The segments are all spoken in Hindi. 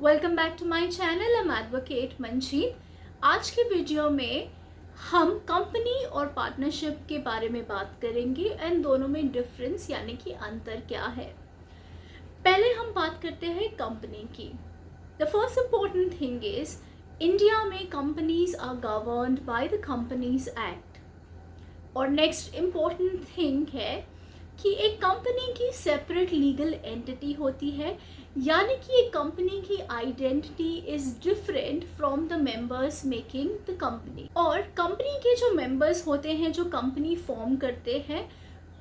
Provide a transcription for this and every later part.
Welcome back to my channel. I am advocate Manjeet. आज के वीडियो में हम कंपनी और पार्टनरशिप के बारे में बात करेंगे एंड दोनों में डिफरेंस यानी कि अंतर क्या है। पहले हम बात करते हैं कंपनी की। The first important thing is India में companies are governed by the companies act. और नेक्स्ट इम्पोर्टेंट थिंग है कि एक कंपनी की सेपरेट लीगल एंटिटी होती है, यानी कि एक कंपनी की identity is different from the members making the company. और कंपनी के जो मेंबर्स होते हैं, जो कंपनी फॉर्म करते हैं,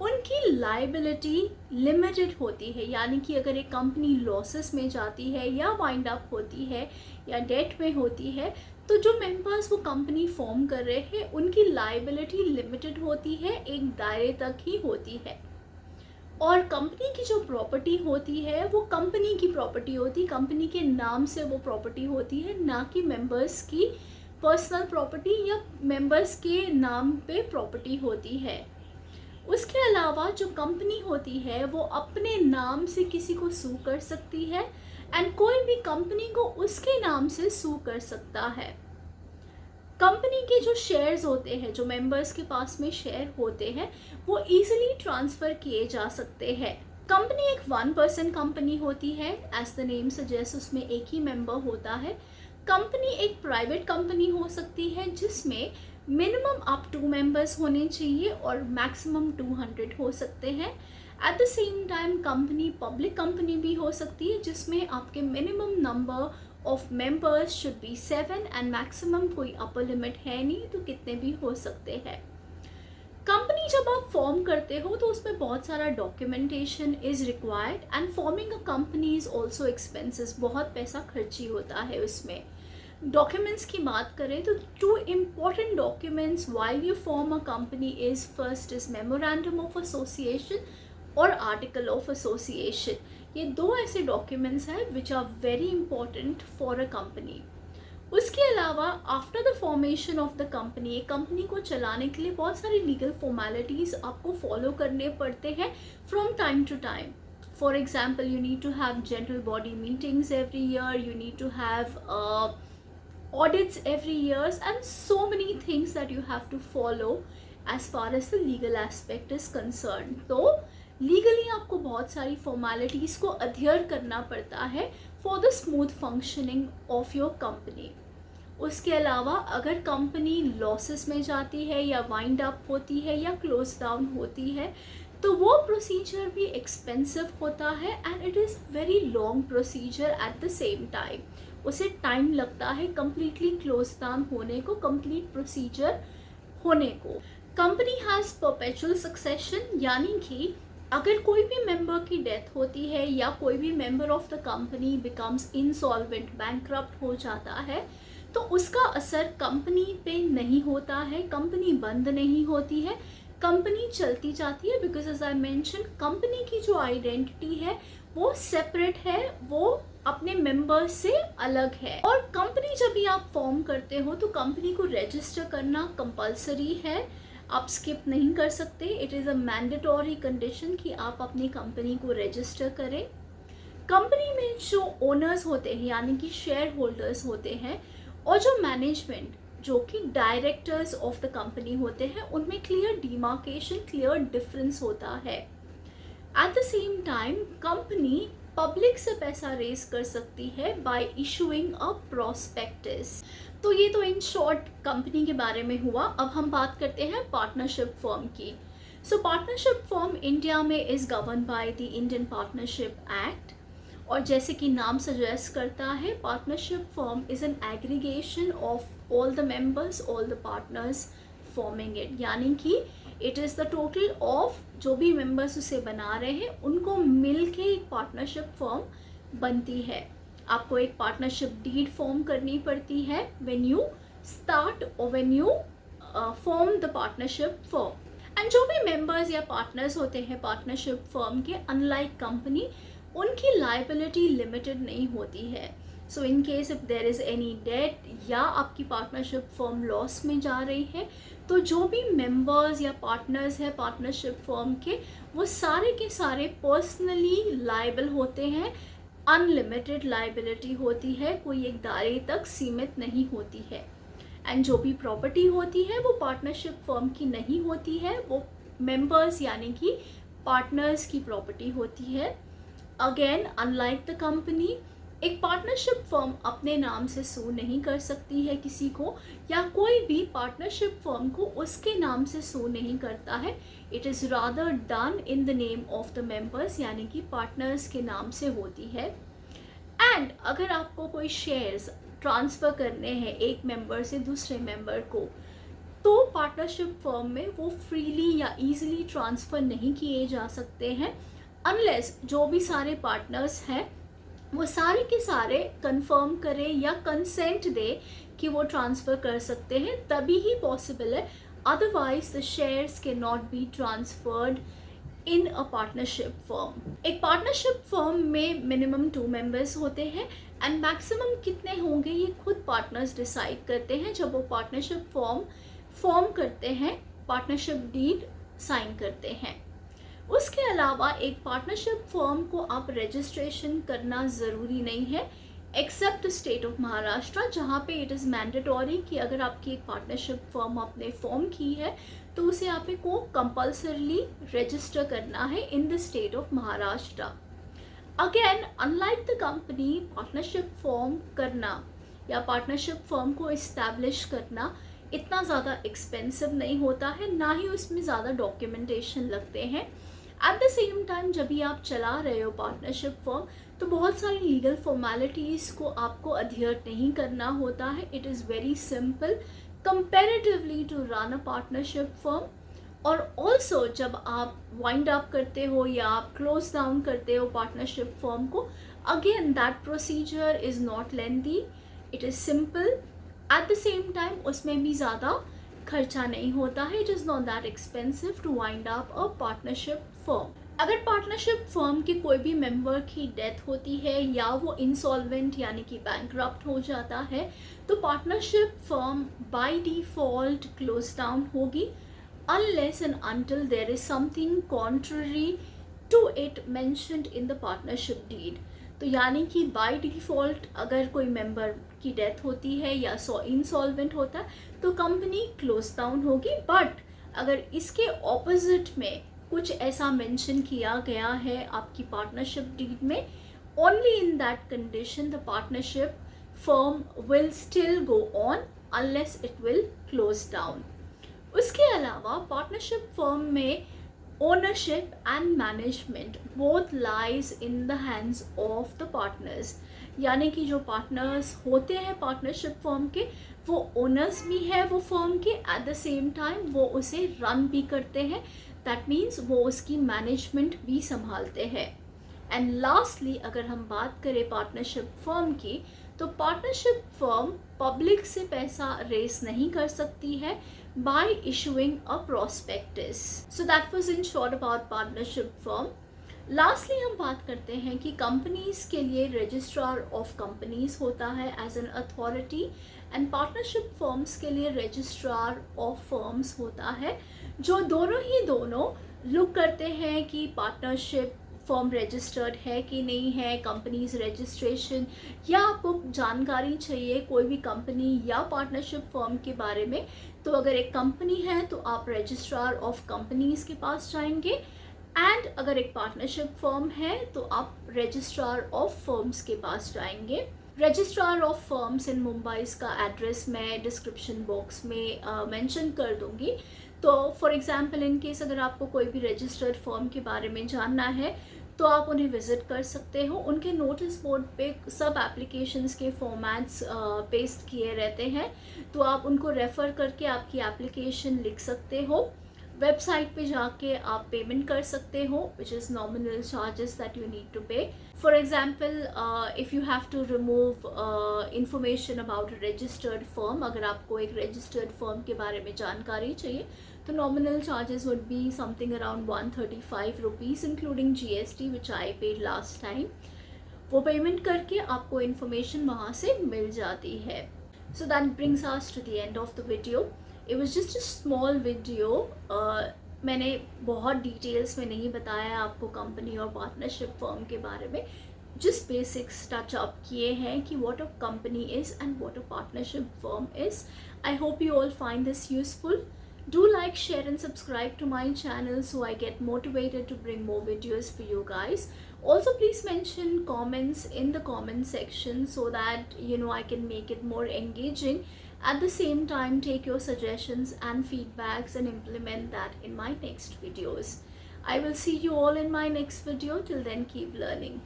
उनकी लाइबिलिटी लिमिटेड होती है। यानी कि अगर एक कंपनी लॉसेस में जाती है या वाइंड अप होती है या डेट में होती है, तो जो मेंबर्स वो कंपनी फॉर्म कर रहे हैं उनकी लाइबिलिटी लिमिटेड होती है, एक दायरे तक ही होती है। और कंपनी की जो प्रॉपर्टी होती है वो कंपनी की प्रॉपर्टी होती है, कंपनी के नाम से वो प्रॉपर्टी होती है, ना कि मेंबर्स की पर्सनल प्रॉपर्टी या मेंबर्स के नाम पे प्रॉपर्टी होती है। उसके अलावा जो कंपनी होती है वो अपने नाम से किसी को सू कर सकती है एंड कोई भी कंपनी को उसके नाम से सू कर सकता है। कंपनी के जो शेयर्स होते हैं, जो मेंबर्स के पास में शेयर होते हैं, वो इजीली ट्रांसफ़र किए जा सकते हैं। कंपनी एक वन पर्सन कंपनी होती है, एज द नेम सजेस्ट उसमें एक ही मेंबर होता है। कंपनी एक प्राइवेट कंपनी हो सकती है जिसमें मिनिमम अप 2 मेंबर्स होने चाहिए और मैक्सिमम 200 हो सकते हैं। Eight the same time company public company भी हो सकती है जिसमें आपके minimum number of members should be 7 and maximum कोई अपर लिमिट है नहीं, तो कितने भी हो सकते हैं। कंपनी जब आप फॉर्म करते हो तो उसमें बहुत सारा documentation is required and forming a company is also expenses, बहुत पैसा खर्ची होता है उसमें। डॉक्यूमेंट्स की बात करें तो 2 important documents while you form a company is first is memorandum of association और आर्टिकल ऑफ एसोसिएशन। ये 2 ऐसे डॉक्यूमेंट्स हैं which are very important for a company. उसके अलावा after the formation of the company, एक कंपनी को चलाने के लिए बहुत सारी लीगल फॉर्मेलिटीज़ आपको फॉलो करने पड़ते हैं from time to time. For example, you need to have general body meetings every year, you need to have audits every years and so many things that you have to follow as far as the legal aspect is concerned। तो लीगली आपको बहुत सारी फॉर्मेलिटीज़ को अध्ययन करना पड़ता है for the smooth functioning of your company. उसके अलावा अगर कंपनी लॉसेस में जाती है या वाइंड अप होती है या क्लोज डाउन होती है, तो वो प्रोसीजर भी एक्सपेंसिव होता है and it is very long procedure eight the same time. उसे टाइम लगता है कम्प्लीटली क्लोज डाउन होने को, कंप्लीट प्रोसीजर होने को। कंपनी हैज़ परपेचुअल सक्सेशन, यानी कि अगर कोई भी मेंबर की डेथ होती है या कोई भी member of the company becomes insolvent, bankrupt हो जाता है, तो उसका असर कंपनी पे नहीं होता है, कंपनी बंद नहीं होती है, कंपनी चलती जाती है। Because as I mention, company की जो आइडेंटिटी है वो सेपरेट है, वो अपने मेंबर्स से अलग है। और कंपनी जब भी आप फॉर्म करते हो तो कंपनी को रजिस्टर करना कंपलसरी है, आप स्किप नहीं कर सकते। It is a mandatory condition कि आप अपनी कंपनी को रजिस्टर करें। कंपनी में जो ओनर्स होते हैं यानी कि शेयर होल्डर्स होते हैं, और जो मैनेजमेंट जो कि डायरेक्टर्स ऑफ द कंपनी होते हैं, उनमें क्लियर डिमार्केशन, क्लियर डिफरेंस होता है। Eight the same time company public से पैसा रेज कर सकती है बाय इशूइंग अ प्रोस्पेक्टस। तो ये तो इन शॉर्ट कंपनी के बारे में हुआ। अब हम बात करते हैं पार्टनरशिप फर्म की। सो पार्टनरशिप फर्म इंडिया में is govern by the Indian partnership act. और जैसे कि नाम सजेस्ट करता है, partnership firm is an aggregation of all the members, all the partners forming it, यानी कि it is the total of जो भी मेंबर्स उसे बना रहे हैं उनको मिल के एक पार्टनरशिप फर्म बनती है। आपको एक पार्टनरशिप डीड फॉर्म करनी पड़ती है व्हेन यू स्टार्ट और when you form the partnership firm. And जो भी मेंबर्स या पार्टनर्स होते हैं पार्टनरशिप फर्म के, अनलाइक कंपनी, उनकी लाइबिलिटी लिमिटेड नहीं होती है। So in case if there is any debt या आपकी पार्टनरशिप फर्म लॉस में जा रही है, तो जो भी मेंबर्स या पार्टनर्स हैं पार्टनरशिप फर्म के, वो सारे के सारे पर्सनली लायबल होते हैं अनलिमिटेड लाइबिलिटी होती है, कोई एक दायरे तक सीमित नहीं होती है। एंड जो भी प्रॉपर्टी होती है वो पार्टनरशिप फर्म की नहीं होती है, वो मेंबर्स यानी कि पार्टनर्स की प्रॉपर्टी होती है। अगेन अनलाइक द कंपनी, एक पार्टनरशिप फर्म अपने नाम से सू नहीं कर सकती है किसी को, या कोई भी पार्टनरशिप फर्म को उसके नाम से सू नहीं करता है। It is rather done in the name of the members, यानी कि पार्टनर्स के नाम से होती है। एंड अगर आपको कोई शेयर्स ट्रांसफ़र करने हैं एक मेंबर से दूसरे मेंबर को, तो पार्टनरशिप फर्म में वो फ्रीली या इजीली ट्रांसफ़र नहीं किए जा सकते हैं, अनलेस जो भी सारे पार्टनर्स हैं वो सारे के सारे कंफर्म करें या कंसेंट दे कि वो ट्रांसफ़र कर सकते हैं, तभी ही पॉसिबल है। Otherwise the shares can not be transferred in a partnership firm. एक पार्टनरशिप फर्म में मिनिमम 2 मेंबर्स होते हैं एंड मैक्सिमम कितने होंगे ये खुद पार्टनर्स डिसाइड करते हैं जब वो पार्टनरशिप फॉर्म करते हैं, पार्टनरशिप डीड साइन करते हैं। उसके अलावा एक पार्टनरशिप फर्म को आप रजिस्ट्रेशन करना ज़रूरी नहीं है, एक्सेप्ट स्टेट ऑफ महाराष्ट्र, जहाँ पे इट इज़ मैंडेटरी कि अगर आपकी एक पार्टनरशिप फर्म आपने फॉर्म की है तो उसे आपको कंपल्सरली रजिस्टर करना है in the state of Maharashtra. Again unlike the company, partnership form करना या पार्टनरशिप फर्म को इस्टेब्लिश करना इतना ज़्यादा एक्सपेंसिव नहीं होता है, ना ही उसमें ज़्यादा डॉक्यूमेंटेशन लगते हैं। एट द सेम टाइम जब भी आप चला रहे हो पार्टनरशिप फर्म, तो बहुत सारी लीगल फॉर्मेलिटीज़ को आपको अध्ययन नहीं करना होता है। It is very simple comparatively to run a partnership firm. और ऑल्सो जब आप वाइंड अप करते हो या आप क्लोज डाउन करते हो पार्टनरशिप फर्म को, again that procedure is not lengthy, it is simple. At the same time उसमें भी ज़्यादा खर्चा नहीं होता है, it is not that expensive to wind up a partnership firm. अगर पार्टनरशिप फर्म के कोई भी मेंबर की डेथ होती है या वो इंसॉल्वेंट यानी कि बैंकरप्ट हो जाता है, तो partnership firm by default close down होगी, unless and until there is something contrary to it mentioned in the partnership deed। तो यानी कि बाय डिफ़ॉल्ट अगर कोई मेंबर की डेथ होती है या इंसॉल्वेंट होता है तो कंपनी क्लोज डाउन होगी। बट अगर इसके ऑपोजिट में कुछ ऐसा मेंशन किया गया है आपकी पार्टनरशिप डीड में, only in that condition the partnership firm will still go on unless it will close down. उसके अलावा पार्टनरशिप फर्म में ownership and management both lies in the hands of the partners, यानी कि जो पार्टनर्स होते हैं पार्टनरशिप फर्म के, वो ओनर्स भी है वो फर्म के, एट द सेम टाइम वो उसे रन भी करते हैं, दैट मीन्स वो उसकी मैनेजमेंट भी संभालते हैं। एंड लास्टली अगर हम बात करें पार्टनरशिप फर्म की, तो पार्टनरशिप फर्म पब्लिक से पैसा रेस नहीं कर सकती है by issuing a prospectus। So that was in short about partnership firm। Lastly हम बात करते हैं कि कंपनीज के लिए रजिस्ट्रार ऑफ कंपनीज होता है as an authority, and partnership firms के लिए रजिस्ट्रार ऑफ फर्म्स होता है, जो दोनों लुक करते हैं कि पार्टनरशिप फॉर्म रजिस्टर्ड है कि नहीं है, कंपनीज रजिस्ट्रेशन, या आपको जानकारी चाहिए कोई भी कंपनी या पार्टनरशिप फर्म के बारे में, तो अगर एक कंपनी है तो आप रजिस्ट्रार ऑफ कंपनीज के पास जाएंगे, एंड अगर एक पार्टनरशिप फर्म है तो आप रजिस्ट्रार ऑफ फर्म्स के पास जाएंगे। रजिस्ट्रार ऑफ फर्म्स इन मुंबई का एड्रेस मैं डिस्क्रिप्शन बॉक्स में मेंशन कर दूंगी। तो फॉर एग्जांपल इन केस अगर आपको कोई भी रजिस्टर्ड फर्म के बारे में जानना है तो आप उन्हें विज़िट कर सकते हो। उनके नोटिस बोर्ड पे सब एप्लीकेशंस के फॉर्मेट्स पेस्ट किए रहते हैं, तो आप उनको रेफ़र करके आपकी एप्लीकेशन लिख सकते हो। वेबसाइट पे जाके आप पेमेंट कर सकते हो, which is nominal charges that you need to pay. For example if you have to remove information about registered firm, अगर आपको एक रजिस्टर्ड फर्म के बारे में जानकारी चाहिए तो nominal charges would be something around 135 rupees including GST which I paid last time. वो पेमेंट करके आपको इन्फॉर्मेशन वहाँ से मिल जाती है। So that brings us to the end of the video. It was just a small video. मैंने बहुत डिटेल्स में नहीं बताया आपको कंपनी और पार्टनरशिप फर्म के बारे में, just basics touch up kiए हैं कि what a company is and what a partnership firm is. I hope you all find this useful. Do like, share and subscribe to my channel so I get motivated to bring more videos for you guys. Also, please mention comments in the comment section so that I can make it more engaging. At the same time, take your suggestions and feedbacks and implement that in my next videos. I will see you all in my next video. Till then, keep learning.